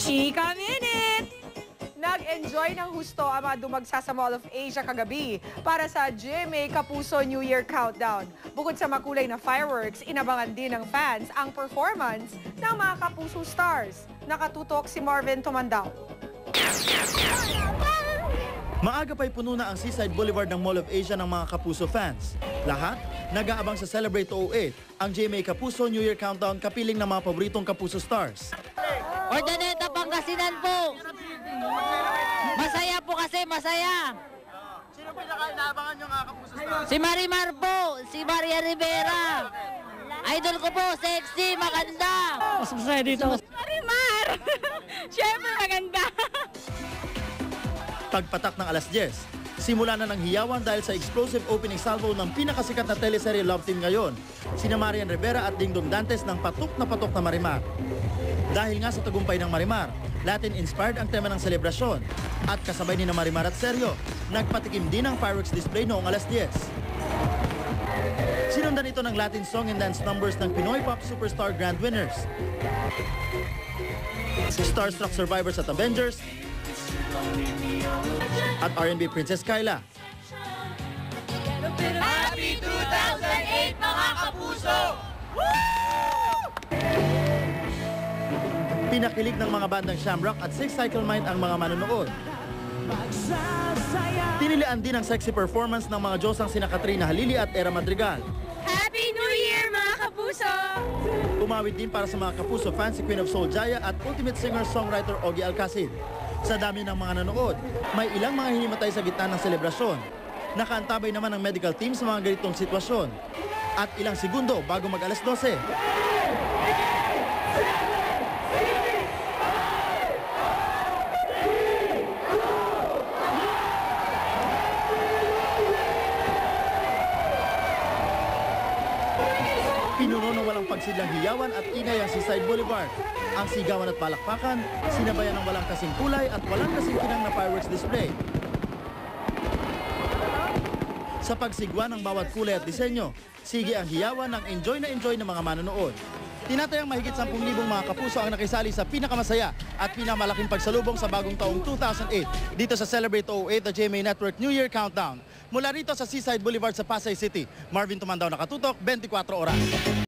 Chika Minute! Nag-enjoy ng husto ang mga dumagsa sa Mall of Asia kagabi para sa GMA Kapuso New Year Countdown. Bukod sa makulay na fireworks, inabangan din ng fans ang performance ng mga Kapuso stars. Nakatutok si Marvin Tumandao. Maaga pa'y puno na ang Seaside Boulevard ng Mall of Asia ng mga Kapuso fans. Lahat, nag-aabang sa Celebrate 08, ang GMA Kapuso New Year Countdown kapiling ng mga paboritong Kapuso stars. Ordaneta, Pangasinan po. Masaya po kasi, masaya. Sino po inaabangan yung Kapuso stars? Si Marimar po, si Maria Rivera. Idol ko po, sexy, maganda. Mas masaya dito. Marimar! Siyempre maganda! Pagpatak ng alas 10, simula na ng hiyawan dahil sa explosive opening salvo ng pinakasikat na teleserye Love Team ngayon, sina Marian Rivera at Dingdong Dantes ng patok na Marimar. Dahil nga sa tagumpay ng Marimar, Latin-inspired ang tema ng selebrasyon at kasabay ni na Marimar at Sergio, nagpatikim din ang fireworks display noong alas 10. Sinundan ito ng Latin song and dance numbers ng Pinoy Pop Superstar Grand Winners, Starstruck Survivors at Avengers, at R&B Princess Kyla. Happy 2008 mga Kapuso! Pinakilig ng mga bandang Shamrock at Six Cycle Mind ang mga manonood. Tinilian din ang sexy performance ng mga Diyosang sina Katrina Halili at Era Madrigal. Happy New Year mga Kapuso! Umawit din para sa mga Kapuso fans si Queen of Soul Jaya at ultimate singer-songwriter Ogie Alcacid. Sa dami ng mga nanood, may ilang mga hinimatay sa gitna ng selebrasyon. Nakaantabay naman ang medical team sa mga ganitong sitwasyon. At ilang segundo bago mag-alas 12. Pinuno ng walang pagsidlang hiyawan at ingay ang Seaside Boulevard. Ang sigawan at palakpakan, sinabayan ng walang kasing kulay at walang kasing kinang na fireworks display. Sa pagsigwa ng bawat kulay at disenyo, sige ang hiyawan ng enjoy ng mga manonood. Tinatayang mahigit 10,000 mga Kapuso ang nakisali sa pinakamasaya at pinakamalaking pagsalubong sa bagong taong 2008 dito sa Celebrate 08 the GMA Network New Year Countdown. Mula rito sa Seaside Boulevard sa Pasay City, Marvin Tumandao, nakatutok, 24 oras.